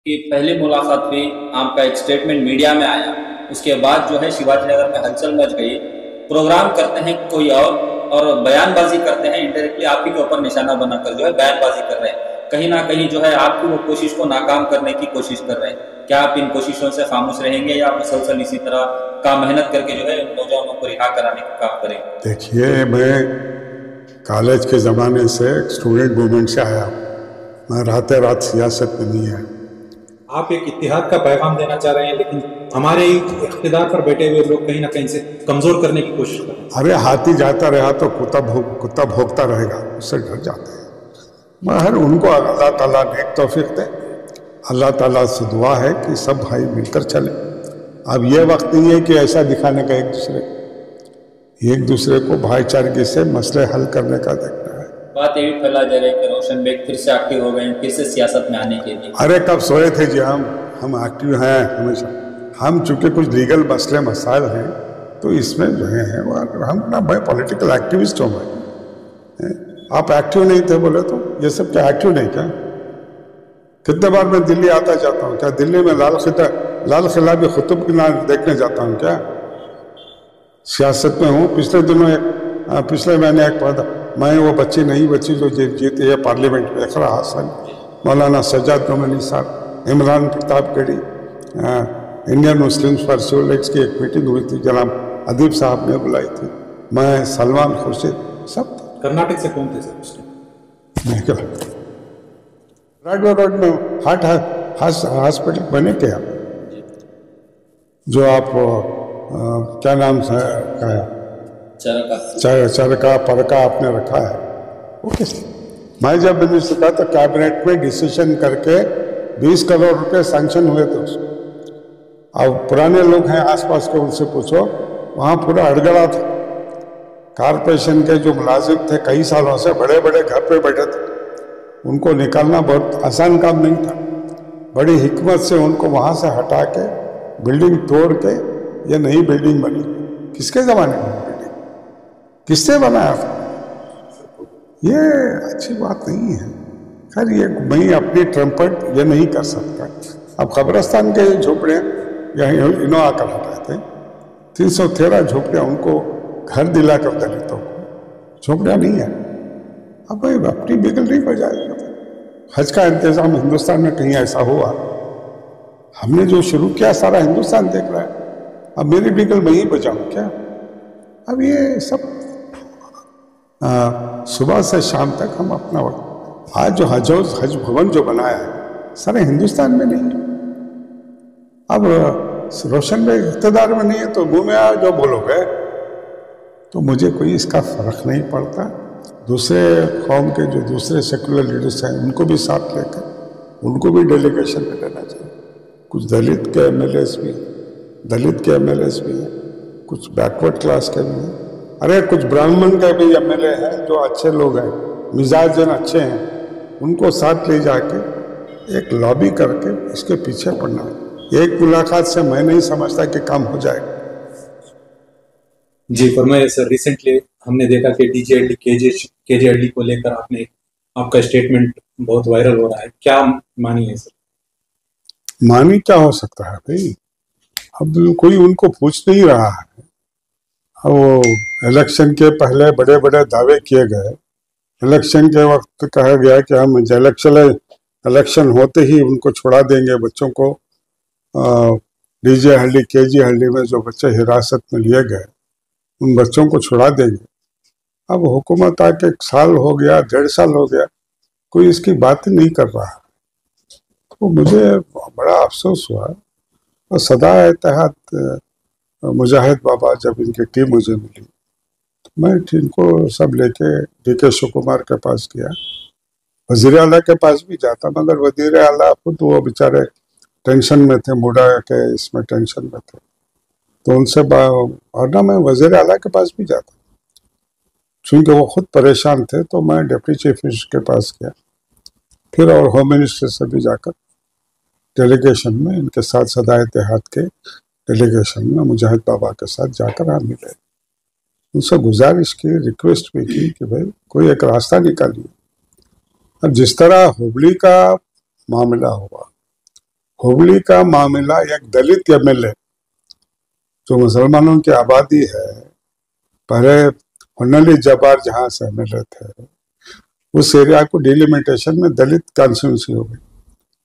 कि पहली मुलाकात हुई, आपका एक स्टेटमेंट मीडिया में आया, उसके बाद जो है शिवाजी नगर में हलचल मच गई। प्रोग्राम करते हैं कोई और बयानबाजी करते हैं, इनडायरेक्टली आप ही के ऊपर निशाना बनाकर जो है बयानबाजी कर रहे हैं। कहीं ना कहीं जो है आपकी वो कोशिश को नाकाम करने की कोशिश कर रहे हैं। क्या आप इन कोशिशों से खामोश रहेंगे या मुसलसल इसी तरह का मेहनत करके जो है नौजवानों को रिहा कराने का काम करेंगे? देखिए, मैं कॉलेज के ज़माने से स्टूडेंट मूवमेंट से आया हूँ। मैं रातें रात सियासत में नहीं आया। आप एक इत्तेहाद का पैगाम देना चाह रहे हैं, लेकिन हमारे इख्तिदार पर बैठे हुए लोग कहीं ना कहीं से कमजोर करने की कोशिश कर रहे हैं। अरे हाथी जाता रहा तो कुत्ता भोंकता रहेगा, उससे डर जाते हैं। मगर उनको अल्लाह ताला नेक तौफीक दे। अल्लाह ताला से दुआ है कि सब भाई मिलकर चले। अब ये वक्त नहीं है कि ऐसा दिखाने का एक दूसरे को भाईचारे से मसले हल करने का देखना है। बात ये भी फैला जा रही है कि रोशन बेग फिर से एक्टिव हो गए हैं, फिर से सियासत में आने के लिए। अरे कब सोए थे जी, हम एक्टिव हैं हमेशा। हम चूंकि कुछ लीगल मसले मसाइल हैं तो इसमें जो है हम ना भाई पॉलिटिकल एक्टिविस्ट हो भाई। आप एक्टिव नहीं थे बोले तो ये सब क्या एक्टिव नहीं क्या? कितने बार मैं दिल्ली आता जाता हूँ, क्या दिल्ली में लाल किला भी कुतुब मीनार देखने जाता हूँ क्या? सियासत में हूँ। पिछले महीने एक पढ़ा, मैं वो नई बच्ची जो जीती है पार्लियामेंट में, इकरा हसन, मौलाना Sajjad Nomani Sahab, Imran Pratapgarhi, Indian Muslims for civil rights की एक मीटिंग हुई थी, जनाब अदीब साहब ने बुलाई थी, मैं सलमान खुर्शीद, सब। कर्नाटक से कौन थे सर? राजवा रोड में हार्ट हॉस्पिटल बने थे आप, जो आप क्या नाम से चरका परका आपने रखा है, वो कैसे? मैं जब मिनिस्टर था तो कैबिनेट में डिसीजन करके 20 करोड़ रुपए सैंक्शन हुए थे उसको। अब पुराने लोग हैं आसपास के, उनसे पूछो, वहाँ पूरा अड़गड़ा था। कारपोरेशन के जो मुलाजिम थे कई सालों से बड़े बड़े घर पे बैठे थे, उनको निकालना बहुत आसान काम नहीं था। बड़ी हिकमत से उनको वहाँ से हटा के बिल्डिंग तोड़ के ये नई बिल्डिंग बनी। किसके ज़माने में बिल्डिंग, किसने बनाया था? ये अच्छी बात नहीं है। खैर, ये मैं अपनी ट्रम्पट ये नहीं कर सकता। अब कब्रस्तान के झोपड़े यहाँ इनो आकर हटाए थे, 313 झोपड़ियाँ उनको घर दिला कर दलितों को, झोपड़ियाँ नहीं है। अब भाई अपनी बिगल नहीं बजाएगा। हज का इंतजाम हिंदुस्तान में कहीं ऐसा हुआ? हमने जो शुरू किया सारा हिंदुस्तान देख रहा है, अब मेरी बिगल मैं ही बजाऊँ क्या? अब ये सब सुबह से शाम तक हम अपना वक्त, आज जो हज भवन जो बनाया है सारे हिंदुस्तान में नहीं है। अब रोशन में इक़्तिदार में नहीं है तो मुँह में आ जो बोलोगे, तो मुझे कोई इसका फर्क नहीं पड़ता। दूसरे कौम के जो दूसरे सेकुलर लीडर्स हैं उनको भी साथ लेकर उनको भी डेलीगेशन में लेना चाहिए। कुछ दलित के एमएलएस भी हैं, कुछ बैकवर्ड क्लास के भी हैं, अरे कुछ ब्राह्मण के भी एमएलए हैं जो अच्छे लोग हैं, मिजाजन अच्छे हैं, उनको साथ ले जाके एक लॉबी करके इसके पीछे पड़ना है। एक मुलाकात से मैं नहीं समझता कि काम हो जाएगा। जी फरमाइए सर। रिसेंटली हमने देखा कि डीजेएलडी केजेएलडी को लेकर आपका स्टेटमेंट बहुत वायरल हो रहा है, क्या मानी है सर? मानी क्या हो सकता है भाई, अब कोई उनको पूछ नहीं रहा है। वो इलेक्शन के पहले बड़े बड़े दावे किए गए, इलेक्शन के वक्त कहा गया कि हम इलेक्शन होते ही उनको छुड़ा देंगे, बच्चों को डीजेएलडी केजेएलडी में जो बच्चे हिरासत में लिए गए उन बच्चों को छुड़ा देंगे। अब हुकूमत आके 1 साल हो गया, 1.5 साल हो गया, कोई इसकी बात नहीं कर रहा। तो मुझे बड़ा अफसोस हुआ। और सदा इत्तेहाद मुजाहिद बाबा जब इनकी टीम मुझे मिली तो मैं इनको सब लेके डीके शिव कुमार के पास गया, वजीर आला के पास भी जाता, मगर वजीर आला खुद वो बेचारे टेंशन में थे, मुड़ा के इसमें टेंशन में थे, तो उनसे और ना मैं वजीर आला के पास भी जाता, चूँकि वो खुद परेशान थे। तो मैं डिप्टी चीफ मिनिस्टर के पास गया, फिर और होम मिनिस्टर से भी जाकर डेलीगेशन में इनके साथ सदा इत्तेहाद के डेलीगेशन में मुजाहिद बाबा के साथ जाकर हम मिले, उनसे गुजारिश की, रिक्वेस्ट भी की कि भाई कोई एक रास्ता निकालिए। अब जिस तरह हुबली का मामला हुआ, हुबली का मामला एक दलित एमएलए जो मुसलमानों की आबादी है, पहले हुन्नली जबार जहां से एमएलए थे, उस एरिया को डिलिमिटेशन में दलित कॉन्स्टिट्यूंसी हो गई।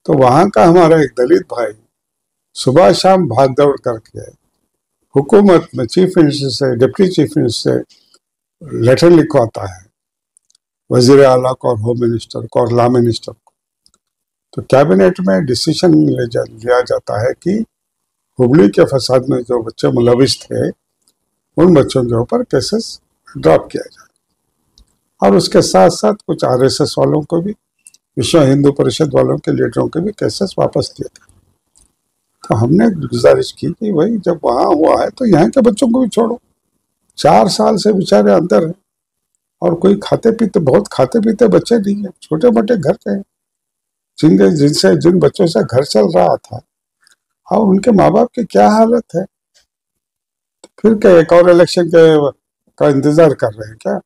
तो वहां का हमारा एक दलित भाई सुबह शाम भाग दौड़ करके हुकूमत में चीफ मिनिस्टर से, डिप्टी चीफ मिनिस्टर से लेटर लिखवाता है, वजीर आला को और होम मिनिस्टर को और लॉ मिनिस्टर को। तो कैबिनेट में डिसीजन लिया जाता है कि हुबली के फसाद में जो बच्चे मुलविस थे उन बच्चों के ऊपर केसेस ड्रॉप किया जाए, और उसके साथ साथ कुछ आरएसएस वालों को भी, विश्व हिंदू परिषद वालों के लीडरों के भी केसेस वापस दिए थे। तो हमने गुजारिश की कि भाई जब वहां हुआ है तो यहाँ के बच्चों को भी छोड़ो। 4 साल से बेचारे अंदर है और कोई बहुत खाते पीते बच्चे नहीं है, छोटे मोटे घर के हैं, जिन बच्चों से घर चल रहा था, और उनके माँ बाप की क्या हालत है। तो फिर क्या एक और इलेक्शन का इंतजार कर रहे हैं क्या?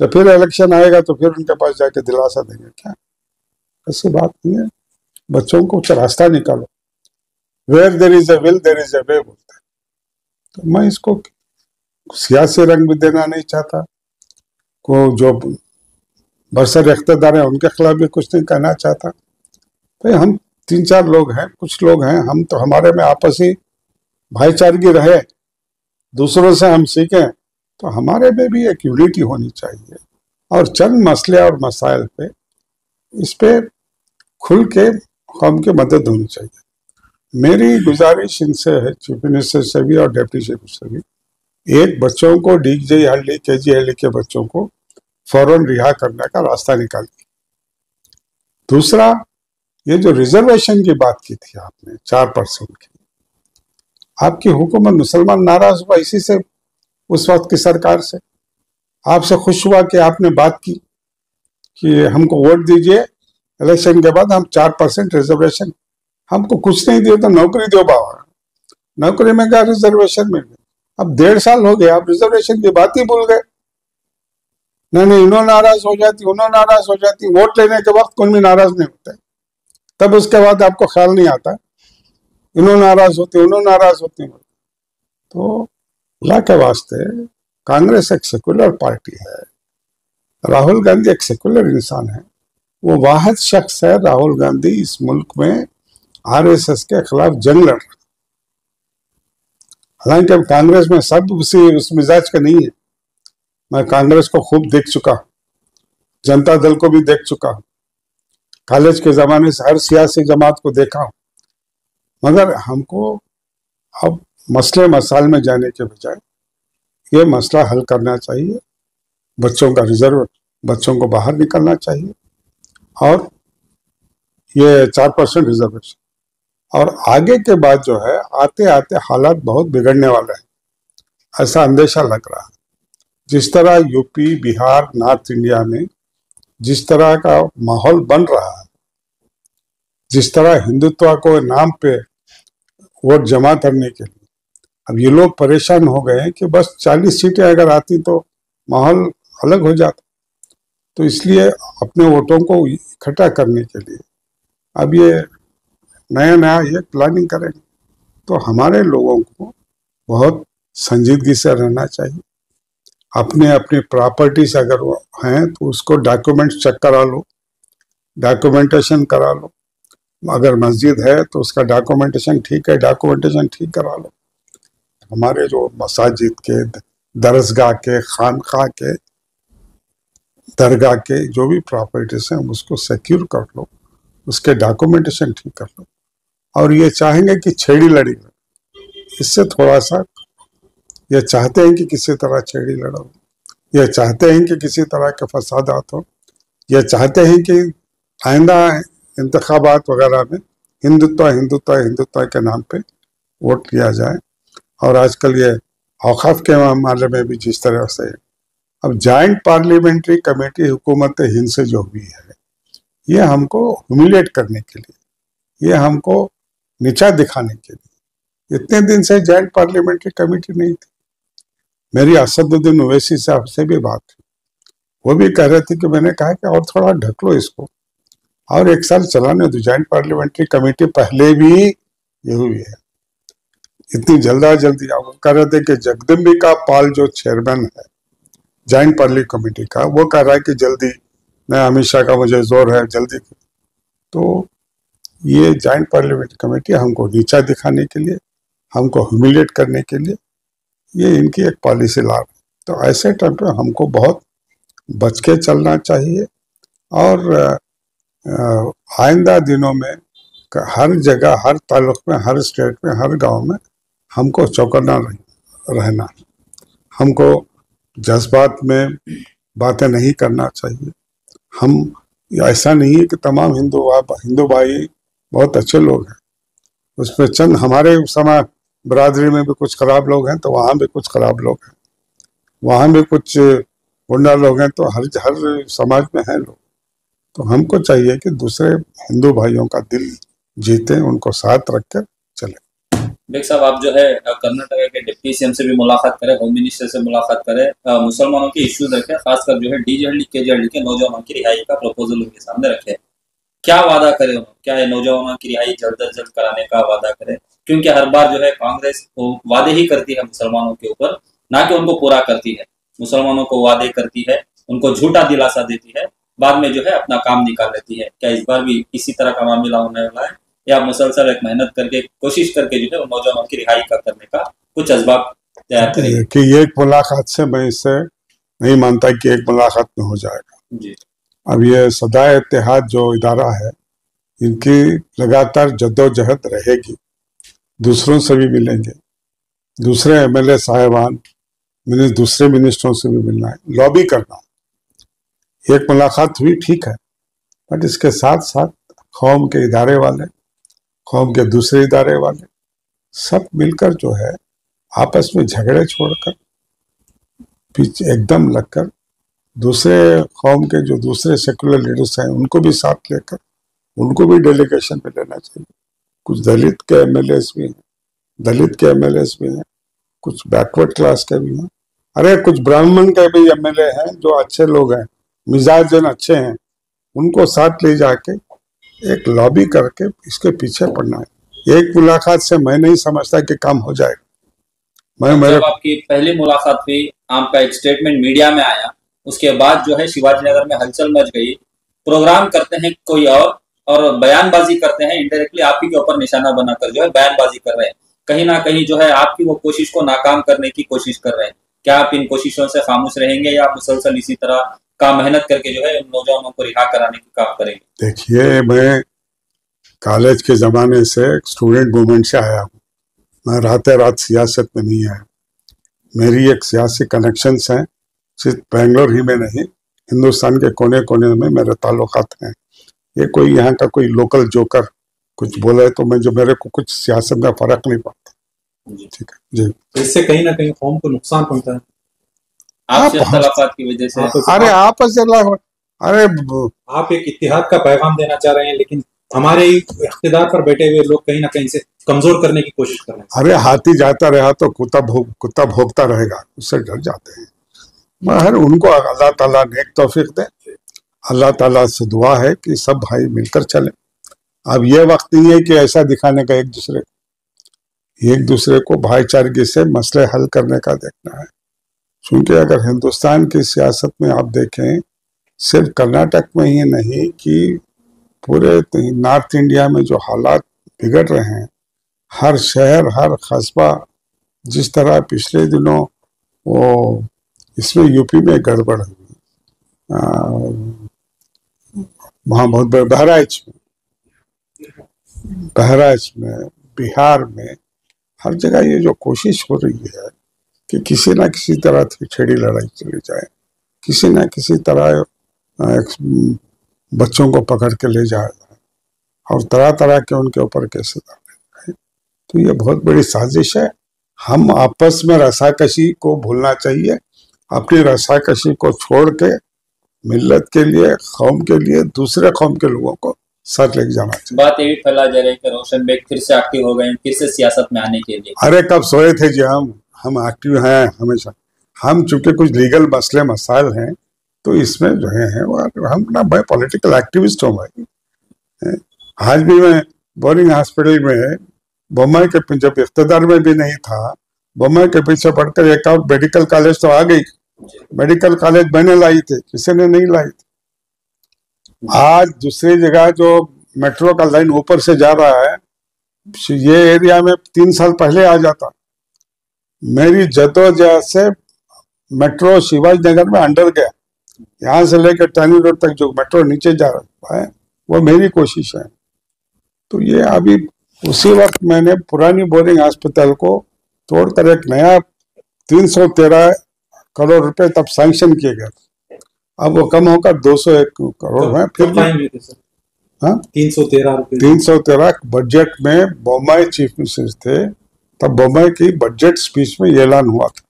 जब फिर इलेक्शन आएगा तो फिर उनके पास जाके दिलासा देंगे क्या? ऐसी बात नहीं है। बच्चों को रास्ता निकालो, where there is a will there is a way बोलते हैं। तो मैं इसको सियासी रंग भी देना नहीं चाहता, को जो बरसर इख्तियार है उनके खिलाफ भी कुछ नहीं कहना चाहता। तो हम 3-4 लोग हैं, कुछ लोग हैं, हम तो हमारे में आपसी भाईचारगी रहे, दूसरों से हम सीखें, तो हमारे में भी एक यूनिटी होनी चाहिए, और चंद मसले और मसाइल पे इस पे खुल के कौम की मदद होनी चाहिए। मेरी गुजारिश इनसे है, चीफ मिनिस्टर से भी और डिप्टी चीफ मिनिस्टर से भी, एक बच्चों को डीजे हल्ली केजी हल्ली के बच्चों को फौरन रिहा करने का रास्ता निकालिए। दूसरा, ये जो रिजर्वेशन की बात की थी आपने 4% की, आपकी हुकूमत मुसलमान नाराज हुआ इसी से, उस वक्त की सरकार से। आपसे खुश हुआ कि आपने बात की कि हमको वोट दीजिए, इलेक्शन के बाद हम 4% रिजर्वेशन, हमको कुछ नहीं दिए तो नौकरी दो बाबा, नौकरी में क्या रिजर्वेशन मिल गई। अब 1.5 साल हो गए, आप रिजर्वेशन की बात ही भूल गए। नहीं, इन्होंने नाराज हो जाती, उन्होंने नाराज हो जाती, वोट लेने के वक्त कोई भी नाराज नहीं होता, तब उसके बाद आपको ख्याल नहीं आता इन्होंने नाराज होती, उन्होंने नाराज होती। तो अल्लाह के वास्ते, कांग्रेस एक सेकुलर पार्टी है, राहुल गांधी एक सेकुलर इंसान है, वो वाहिद शख्स है राहुल गांधी इस मुल्क में आरएसएस के खिलाफ जंग लड़ रहा। हालांकि कांग्रेस में सब उस मिजाज का नहीं है, मैं कांग्रेस को खूब देख चुका, जनता दल को भी देख चुका, कॉलेज के जमाने से हर सियासी जमात को देखा, मगर हमको अब मसले मसाइल में जाने के बजाय ये मसला हल करना चाहिए। बच्चों का रिजर्व, बच्चों को बाहर निकलना चाहिए, और ये 4% रिजर्वेशन, और आगे के बाद जो है आते आते हालात बहुत बिगड़ने वाला है, ऐसा अंदेशा लग रहा है। जिस तरह यूपी, बिहार, नॉर्थ इंडिया में जिस तरह का माहौल बन रहा है, जिस तरह हिंदुत्व को नाम पे वोट जमा करने के लिए अब ये लोग परेशान हो गए हैं कि बस 40 सीटें अगर आती तो माहौल अलग हो जाता। तो इसलिए अपने वोटों को इकट्ठा करने के लिए अब ये नया ये प्लानिंग करेंगे। तो हमारे लोगों को बहुत संजीदगी से रहना चाहिए। अपने अपनी प्रॉपर्टी से अगर वो हैं तो उसको डॉक्यूमेंट चेक करा लो, डॉक्यूमेंटेशन करा लो। अगर मस्जिद है तो उसका डॉक्यूमेंटेशन ठीक है, डॉक्यूमेंटेशन ठीक करा लो। हमारे जो मसाजिद के, दरसगाह के, खानखा के, दरगाह के जो भी प्रॉपर्टीज हैं उसको सिक्योर कर लो, उसके डॉक्यूमेंटेशन ठीक कर लो। और ये चाहेंगे कि छेड़ी लड़ी, इससे थोड़ा सा ये चाहते हैं कि किसी तरह छेड़ी लड़ो, ये चाहते हैं कि किसी तरह के फसादात हो, ये चाहते हैं कि आइंदा इंतखाबात वगैरह में हिंदुत्व के नाम पे वोट लिया जाए। और आजकल ये औकाफ के मामले में भी जिस तरह से अब जॉइंट पार्लियामेंट्री कमेटी हुकूमत हिंद से जो हुई है, ये हमको ह्यूमिलेट करने के लिए, ये हमको नीचा दिखाने के लिए। इतने दिन से जॉइंट पार्लियामेंट्री कमेटी नहीं थी। मेरी असदुद्दीन ओवैसी साहब से भी बात थी, वो भी कह रहे थे कि मैंने कहा कि और थोड़ा ढक लो इसको, और 1 साल चलाने दो। ज्वाइंट पार्लियामेंट्री कमेटी पहले भी ये हुई है, इतनी जल्दी आप कह रहे थे कि जगदम्बिका पाल जो चेयरमैन है ज्वाइंट पार्लियामेंट्री कमेटी का, वो कह रहा है कि जल्दी, मैं अमित शाह का मुझे जोर है जल्दी। तो ये ज्वाइंट पार्लियामेंट्री कमेटी हमको नीचा दिखाने के लिए, हमको ह्यूमिलेट करने के लिए ये इनकी एक पॉलिसी ला रही। तो ऐसे टाइम पे हमको बहुत बच के चलना चाहिए और आइंदा दिनों में हर जगह, हर ताल्लुक में, हर स्टेट में, हर गांव में हमको चौकन्ना रहना। हमको जज्बात में बातें नहीं करना चाहिए। हम ऐसा नहीं है कि तमाम हिंदू भाई बहुत अच्छे लोग हैं, उसमें चंद हमारे समाज बरादरी में भी कुछ खराब लोग हैं, तो वहाँ भी कुछ खराब लोग हैं, वहाँ भी कुछ गुंडा लोग हैं, तो हर समाज में हैं लोग। तो हमको चाहिए कि दूसरे हिंदू भाइयों का दिल जीते, उनको साथ रखकर चले। बेग साहब, आप जो है कर्नाटक के डिप्टी सीएम से भी मुलाकात करें, होम मिनिस्टर से मुलाकात करें, मुसलमानों के इश्यूज रखे, खासकर जो है डीजेएलडी केजेएलडी के नौजवानों की रिहाई का प्रपोजल उनके सामने रखे। क्या वादा करें? क्या ये नौजवानों की रिहाई जल्द से जल्द कराने का वादा करें? क्योंकि हर बार जो है कांग्रेस वादे ही करती है मुसलमानों के ऊपर, ना कि उनको पूरा करती है। मुसलमानों को वादे करती है, उनको झूठा दिलासा देती है, बाद में जो है अपना काम निकाल लेती है। क्या इस बार भी इसी तरह का मामला होने वाला है, या मुसलसल एक मेहनत करके, कोशिश करके जो है उन नौजवानों की रिहाई करने का कुछ असबाब तैयार करेंगे? कि एक मुलाकात से मैं इससे नहीं मानता कि एक मुलाकात में हो जाएगा जी। अब ये सदाए इत्तेहाद जो इदारा है, इनकी लगातार जद्दोजहद रहेगी। दूसरों से भी मिलेंगे, दूसरे एमएलए साहिबान, दूसरे मिनिस्टरों से भी मिलना है, लॉबी करना। एक मुलाकात हुई ठीक है, बट इसके साथ साथ कौम के इदारे वाले, कौम के दूसरे इदारे वाले सब मिलकर जो है आपस में झगड़े छोड़कर, पीछे एकदम लगकर, दूसरे कौम के जो दूसरे सेकुलर लीडर्स हैं उनको भी साथ लेकर, उनको भी डेलीगेशन पे लेना चाहिए। कुछ दलित के एमएलएस भी हैं, कुछ बैकवर्ड क्लास के भी हैं, अरे कुछ ब्राह्मण के भी एमएलए हैं जो अच्छे लोग हैं, मिजाज अच्छे हैं, उनको साथ ले जाके एक लॉबी करके इसके पीछे पड़ना है। एक मुलाकात से मैं नहीं समझता कि काम हो जाएगा। जब आपकी पहली मुलाकात हुई, आपका एक स्टेटमेंट मीडिया में आया, उसके बाद जो है शिवाजीनगर में हलचल मच गई। प्रोग्राम करते हैं कोई और बयानबाजी करते हैं, इनडायरेक्टली आप ही के ऊपर निशाना बनाकर जो है बयानबाजी कर रहे हैं। कहीं ना कहीं जो है आपकी वो कोशिश को नाकाम करने की कोशिश कर रहे हैं। क्या आप इन कोशिशों से खामोश रहेंगे, या मुसलसल इसी तरह का मेहनत करके जो है नौजवानों को रिहा कराने की काम करेंगे? देखिए, मैं कॉलेज के ज़माने से स्टूडेंट मूवमेंट से आया हूँ। मैं रात सियासत में नहीं आया। मेरी एक सियासी कनेक्शंस हैं, सिर्फ बेंगलोर ही में नहीं, हिंदुस्तान के कोने कोने में मेरे ताल्लुकात हैं। ये कोई यहाँ का कोई लोकल जोकर कुछ बोले तो मैं, जो मेरे को कुछ सियासत में फर्क नहीं पड़ता। ठीक है जी। इससे कहीं ना कहीं कौम को नुकसान पहुंचता है की वजह से। अरे अरे आप एक इत्तेहाद का पैगाम देना चाह रहे हैं, लेकिन हमारे इख्तिदार पर बैठे हुए लोग कहीं ना कहीं से कमजोर करने की कोशिश कर रहे हैं। अरे हाथी जाता रहा तो कुत्ता भोगता रहेगा, उससे डर जाते हैं। मगर उनको अल्लाह ताला नेक तौफीक दे। अल्लाह ताला से दुआ है कि सब भाई मिलकर चले। अब ये वक्त नहीं है कि ऐसा दिखाने का एक दूसरे को भाईचारगी से मसले हल करने का देखना है। क्योंकि अगर हिंदुस्तान की सियासत में आप देखें, सिर्फ कर्नाटक में ही नहीं कि पूरे नॉर्थ इंडिया में जो हालात बिगड़ रहे हैं, हर शहर, हर कस्बा, जिस तरह पिछले दिनों वो इसमें यूपी में गड़बड़ हुई, वहाँ बहुत बड़े बहराइच में, बिहार में, हर जगह ये जो कोशिश हो रही है कि किसी ना किसी तरह से छेड़ी लड़ाई चली जाए, किसी ना किसी तरह बच्चों को पकड़ के ले जाया जाए और तरह तरह के उनके ऊपर केस डाले। तो ये बहुत बड़ी साजिश है। हम आपस में रसाकशी को भूलना चाहिए, अपनी रसाकशी को छोड़ के मिल्लत के लिए, कौम के लिए, दूसरे कौम के लोगों को साथ लेके जाना चाहिए। बात ये भी फैला जा रही है कि रोशन बेग फिर से एक्टिव हो गए, फिर से सियासत में आने के लिए। अरे कब सोए थे जी, हम एक्टिव हैं हमेशा। हम चूंकि कुछ लीगल मसले मसाइल हैं तो इसमें जो है हम ना, मैं पॉलिटिकल एक्टिविस्ट हूँ भाई, आज भी मैं बोरिंग हॉस्पिटल में बम्बई के जब इख्तिदार में भी नहीं था, बम्बई के पीछे पड़कर एक और मेडिकल कॉलेज तो आ गई। मेडिकल कॉलेज मैंने लाई थी, किसी ने नहीं लाई थी। आज दूसरी जगह जो मेट्रो का लाइन ऊपर से जा रहा है, ये एरिया में 3 साल पहले आ जाता। मेरी जद्दोजहद से मेट्रो शिवाजी नगर में अंडर गया, यहाँ से लेकर टर्निंग रोड तक जो मेट्रो नीचे जा रहा है वो मेरी कोशिश है। तो ये अभी उसी वक्त मैंने पुरानी बोरिंग अस्पताल को तोड़कर एक नया 313 करोड़ रुपए तब सैंक्शन किए गए, अब वो कम होकर 201 करोड़ है। फिर हाँ 313 बजट में बम्बई चीफ मिनिस्टर थे, तब बम्बई की बजट स्पीच में ये ऐलान हुआ था।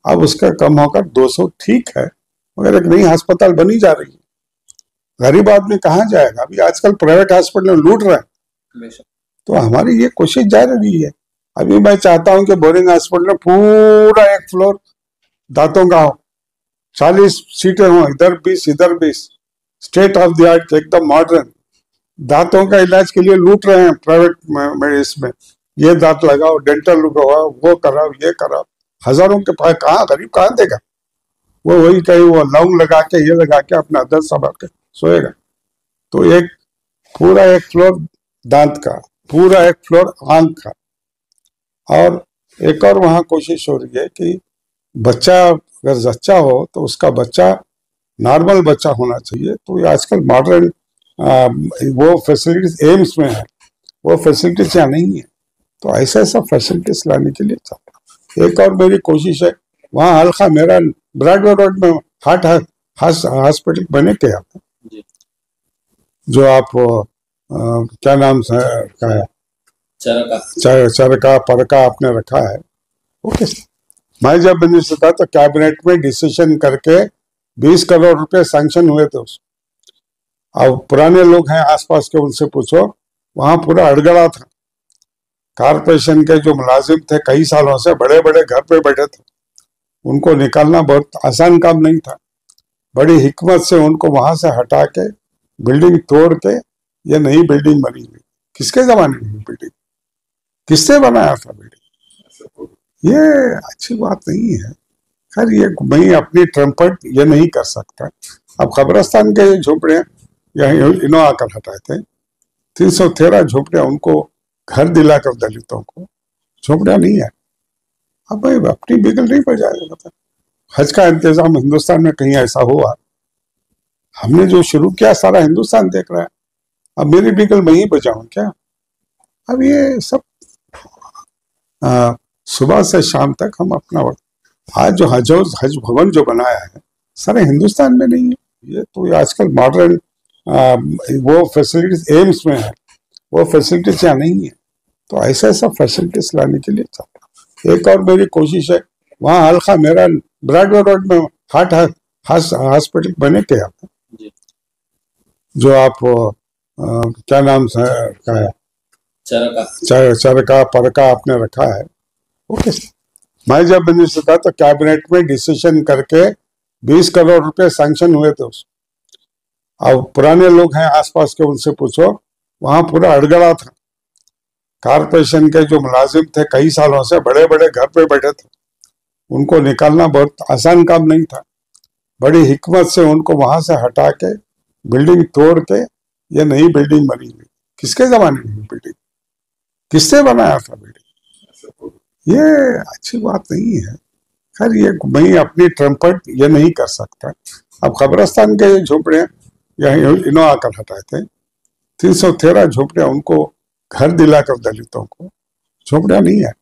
अब उसका कम होकर 200 ठीक है, मगर एक नई अस्पताल बनी जा रही है। गरीब आदमी कहाँ जाएगा? अभी आजकल प्राइवेट हॉस्पिटल में लूट रहे हैं। तो हमारी ये कोशिश जारी रही है। अभी मैं चाहता हूं कि बोरिंग हॉस्पिटल में पूरा एक फ्लोर दांतों का हो, 40 सीटें हो, इधर 20 इधर 20, स्टेट ऑफ द आर्ट, एकदम मॉडर्न। दांतों का इलाज के लिए लूट रहे हैं प्राइवेट मेडिसिन में, ये दांत लगाओ, डेंटल लगाओ, वो कराओ, ये कराओ। हजारों के पास कहाँ, गरीब कहाँ देगा? वो वही कहीं वो लौंग लगा के ये लगा के अपना दर्द संभाल के सोएगा। तो एक पूरा एक फ्लोर दांत का, पूरा एक फ्लोर आंख का, और एक और वहां कोशिश हो रही है कि बच्चा अगर जच्चा हो तो उसका बच्चा नॉर्मल बच्चा होना चाहिए। तो ये आजकल मॉडर्न वो फैसिलिटीज एम्स में है, वो फैसिलिटीज यहाँ नहीं है। तो ऐसा ऐसा फैसिलिटीज लाने के लिए चाहता हूँ। एक और मेरी कोशिश है, वहाँ हल्का मेरा ब्रॉडवे रोड में हार्ट हॉस्पिटल बने क्या, जो आप क्या नाम से का है, चरका परका आपने रखा है। ओके, मैं जब मिनिस्टर था तो कैबिनेट में डिसीजन करके 20 करोड़ रुपए सैंक्शन हुए थे उस। अब पुराने लोग हैं आसपास के, उनसे पूछो, वहां पूरा अड़गड़ा था। कारपोरेशन के जो मुलाजिम थे कई सालों से बड़े बड़े घर पे बैठे थे, उनको निकालना बहुत आसान काम नहीं था। बड़ी हिकमत से उनको वहां से हटा के बिल्डिंग तोड़ के ये नई बिल्डिंग बनी हुई। किसके जमाने में बिल्डिंग, किसने बनाया था बिल्डिंग? ये अच्छी बात नहीं है। खैर ये मैं अपनी ट्रम्पट ये नहीं कर सकता। अब कब्रिस्तान के झोपड़े यहाँ इन्हों आकर हटाए थे, 313 झोपड़ियां, उनको घर दिलाकर दलितों को झोपड़ियां नहीं है। अब भाई अपनी बिगल नहीं बजाएगा। हज का इंतजाम हिंदुस्तान में कहीं ऐसा हुआ? हमने जो शुरू किया सारा हिंदुस्तान देख रहा है, अब मेरी बिगल मैं ही बजाऊं क्या? अब ये सब सुबह से शाम तक हम अपना वक्त, आज जो हज भवन जो बनाया है सारे हिंदुस्तान में नहीं है। ये तो आजकल मॉडर्न वो फैसिलिटीज एम्स में है, वो फैसिलिटीज यहाँ नहीं है। तो ऐसा ऐसा फैसिलिटीज लाने के लिए चाहता हूँ। एक और मेरी कोशिश है, वहाँ हल्का मेरा ब्रॉडवे रोड में हार्ट हॉस्पिटल बने क्या, जो आप क्या नाम से का है, चरका परका आपने रखा है। ओके, मैं जब मिनिस्टर था तो कैबिनेट में डिसीजन करके 20 करोड़ रुपए सैंक्शन हुए थे उस। अब पुराने लोग हैं आसपास के, उनसे पूछो, वहां पूरा अड़गड़ा था। कारपोरेशन के जो मुलाजिम थे कई सालों से बड़े बड़े घर पे बैठे थे, उनको निकालना बहुत आसान काम नहीं था। बड़ी हिकमत से उनको वहां से हटा के बिल्डिंग तोड़ के ये नई बिल्डिंग बनी हुई। किसके जमाने में बिल्डिंग, किसने बनाया था बिल्डिंग? ये अच्छी बात नहीं है। खैर ये मैं अपनी ट्रम्पट ये नहीं कर सकता। अब कब्रिस्तान के झोपड़े यहाँ इन्हों आकर हटाए थे, 313 झोपड़ियां, उनको घर दिलाकर दलितों को झोपड़ियां नहीं है।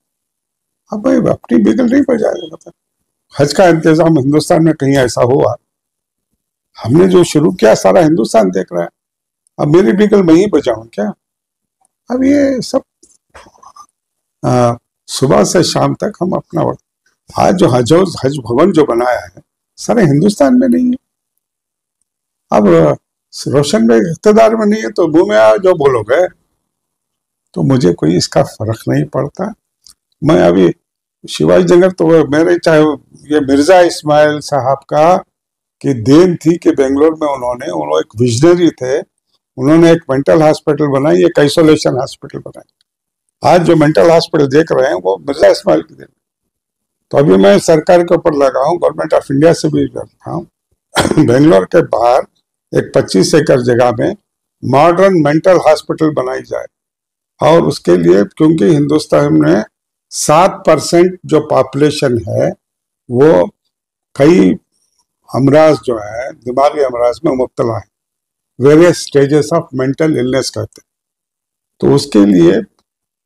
अब भाई अपनी बिगल नहीं बजाएगा। हज का इंतजाम हिंदुस्तान में कहीं ऐसा हुआ? हमने जो शुरू किया सारा हिंदुस्तान देख रहा है, अब मेरी बिगल मैं ही बजाऊं क्या? अब ये सब सुबह से शाम तक हम अपना वक्त, आज जो हज भवन जो बनाया है सारे हिंदुस्तान में नहीं है। अब रोशन भाई इख्तिदार में नहीं है तो मुंह में आ जो बोलोगे, तो मुझे कोई इसका फर्क नहीं पड़ता। मैं अभी शिवाजी नगर तो मेरे, चाहे ये मिर्जा इस्माइल साहब का की देन थी कि बेंगलोर में उन्होंने, एक विजनरी थे, उन्होंने एक मेंटल हॉस्पिटल बनाई, एक आइसोलेशन हॉस्पिटल बनाई। आज जो मेंटल हॉस्पिटल देख रहे हैं वो मिर्जा इस्माइल की देन। तो अभी मैं सरकार के ऊपर लगा हूँ, गवर्नमेंट ऑफ इंडिया से भी कर रहा हूँ बेंगलोर के बाहर एक 25 एकड़ जगह में मॉडर्न मेंटल हॉस्पिटल बनाई जाए। और उसके लिए क्योंकि हिंदुस्तान में 7% जो पॉपुलेशन है वो कई अमराज जो है, दिमागी अमराज में मुब्तला है, various stages of mental illness कहते हैं। तो उसके लिए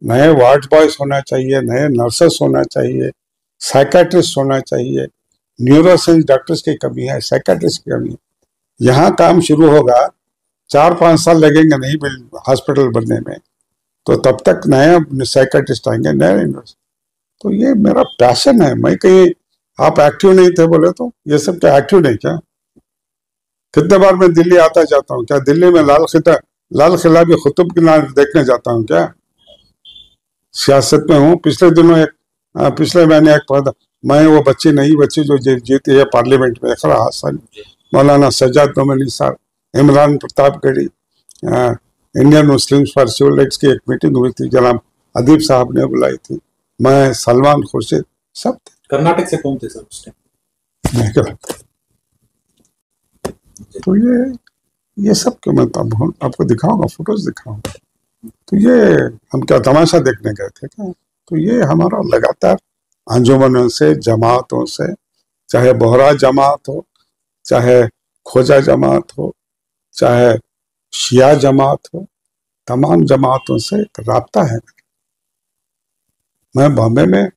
नए वार्ड बॉयज होना चाहिए, नए नर्सेस होना चाहिए, साइकेट्रिस्ट होना चाहिए। न्यूरोसाइंस डॉक्टर्स की कमी है, साइकेट्रिस्ट की कमी है। यहाँ काम शुरू होगा, 4-5 साल लगेंगे नहीं हॉस्पिटल बनने में, तो तब तक नए साइकेट्रिस्ट आएंगे, नए यूनिवर्सिटी। तो ये मेरा पैशन है। मैं कहीं आप एक्टिव नहीं थे बोले तो ये सब क्या एक्टिव नहीं क्या? कितने बार मैं दिल्ली आता जाता हूँ, क्या दिल्ली में लाल किला भी कुतुब मीनार देखने जाता हूँ क्या? सियासत में हूँ। पिछले महीने एक पढ़ा, मैं वो बच्ची जो जीती है पार्लियामेंट में, मौलाना Sajjad Nomani Sahab, Imran Pratapgarhi, Indian Muslims for civil rights की एक मीटिंग हुई थी, जनाब अदीब साहब ने बुलाई थी, मैं, सलमान खुर्शीद, सब थे। कर्नाटक से कौन थे सर उस टाइम? तो ये सब क्यों, मैं आपको दिखाऊंगा, फोटोज दिखाऊंगा। तो ये हम क्या तमाशा देखने गए थे क्या? तो ये हमारा लगातार अंजुमनों से, जमातों से, चाहे बोहरा जमात हो, चाहे खोजा जमात हो, चाहे शिया जमात हो, तमाम जमातों से एक राब्ता है। मैं बॉम्बे में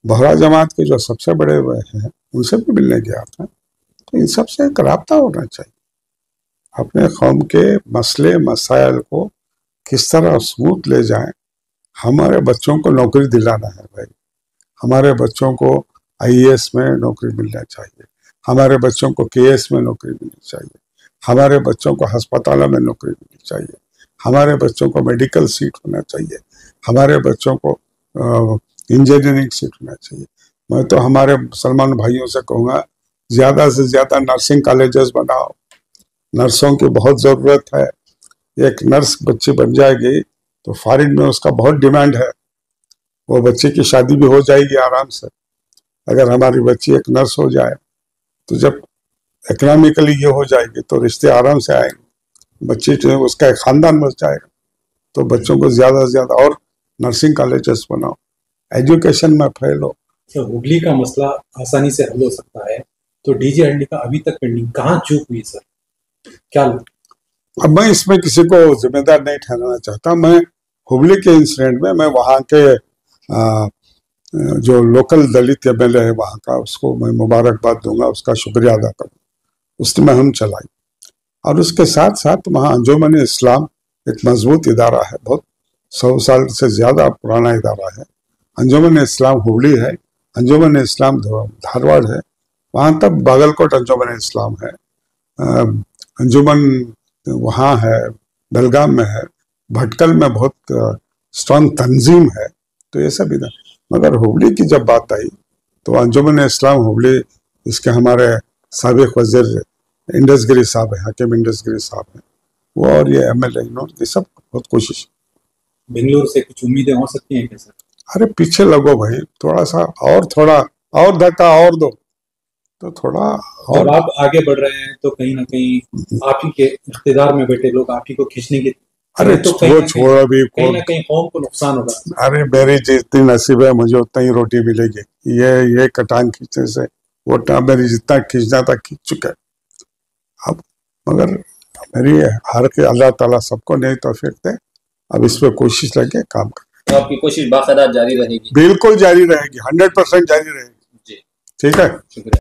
बोहरा जमात के जो सबसे बड़े हुए हैं उनसे भी मिलने गया था। तो इन सब से एक राब्ता होना चाहिए। अपने कौम के मसले मसाइल को किस तरह स्मूथ ले जाएं। हमारे बच्चों को नौकरी दिलाना है भाई, हमारे बच्चों को आईएएस में नौकरी मिलना चाहिए, हमारे बच्चों को केएस में नौकरी मिलनी चाहिए, हमारे बच्चों को अस्पतालों में नौकरी मिलनी चाहिए, हमारे बच्चों को मेडिकल सीट होना चाहिए, हमारे बच्चों को इंजीनियरिंग सीट होना चाहिए। मैं तो हमारे मुसलमान भाइयों से कहूँगा, ज़्यादा से ज़्यादा नर्सिंग कॉलेजेस बनाओ। नर्सों की बहुत ज़रूरत है। एक नर्स बच्ची बन जाएगी तो फॉरेन में उसका बहुत डिमांड है, वो बच्चे की शादी भी हो जाएगी आराम से। अगर हमारी बच्ची एक नर्स हो जाए तो जब इकोनॉमिकली ये हो जाएगी तो रिश्ते आराम से आएंगे, बच्ची जो है उसका एक खानदान बच जाएगा। तो बच्चों को ज़्यादा से ज़्यादा और नर्सिंग कॉलेजेस बनाओ, एजुकेशन में फैलो। सर हुगली का मसला आसानी से हल हो सकता है, तो डीजे हंडी का अभी तक पेंडिंग कहाँ चूक हुई सर? क्या अब मैं इसमें किसी को जिम्मेदार नहीं ठहराना चाहता। मैं हुगली के इंसिडेंट में मैं वहाँ के जो लोकल दलित एमएलए है वहाँ का, उसको मैं मुबारकबाद दूंगा, उसका शुक्रिया अदा करूँ। उसमें हम चलाई। और उसके साथ साथ वहाँ अंजुमन इस्लाम एक मजबूत इदारा है, बहुत 100 साल से ज़्यादा पुराना इदारा है। अंजुमन इस्लाम हुगली है, अंजुमन इस्लाम धारवाड़ है, वहाँ तक बागलकोट अंजुमन इस्लाम है, अंजुमन वहाँ है, बेलगाम में है, भटकल में बहुत स्ट्रॉन्ग तंजीम है। तो ये सब इधर, मगर हुगली की जब बात आई तो अंजुमन इस्लाम हुगली, इसके हमारे साबिक वज़ीर इंडसगिरी साहब है, हाकिम इंडसगिरी साहब है, वो और ये एमएलए, इन्होंने सब बहुत कोशिश। बेंगलुरु से कुछ उम्मीदें हो सकती हैं क्या सर? अरे पीछे लगो भाई, थोड़ा और धक्का और दो तो थोड़ा और। जब आप आगे बढ़ रहे हैं तो कहीं ना कहीं आप ही के इख्तिदार में बैठे लोग आप ही को खींचने की, अरे तो वो छोड़ अभी, कहीं ना कहीं कौम को नुकसान होगा। अरे मेरी जितनी नसीब है मुझे उतना ही रोटी मिलेगी। ये कटान खींचने से वो मेरी जितना खींचना था खींच चुका है अब। मगर मेरी हर के अल्लाह ताला सबको नई तौफीक दे। अब इस पर कोशिश लगे, काम कर। तो आपकी कोशिश बाकायदा जारी रहेगी? बिल्कुल जारी रहेगी, 100% जारी रहेगी। जी ठीक है, शुक्रिया।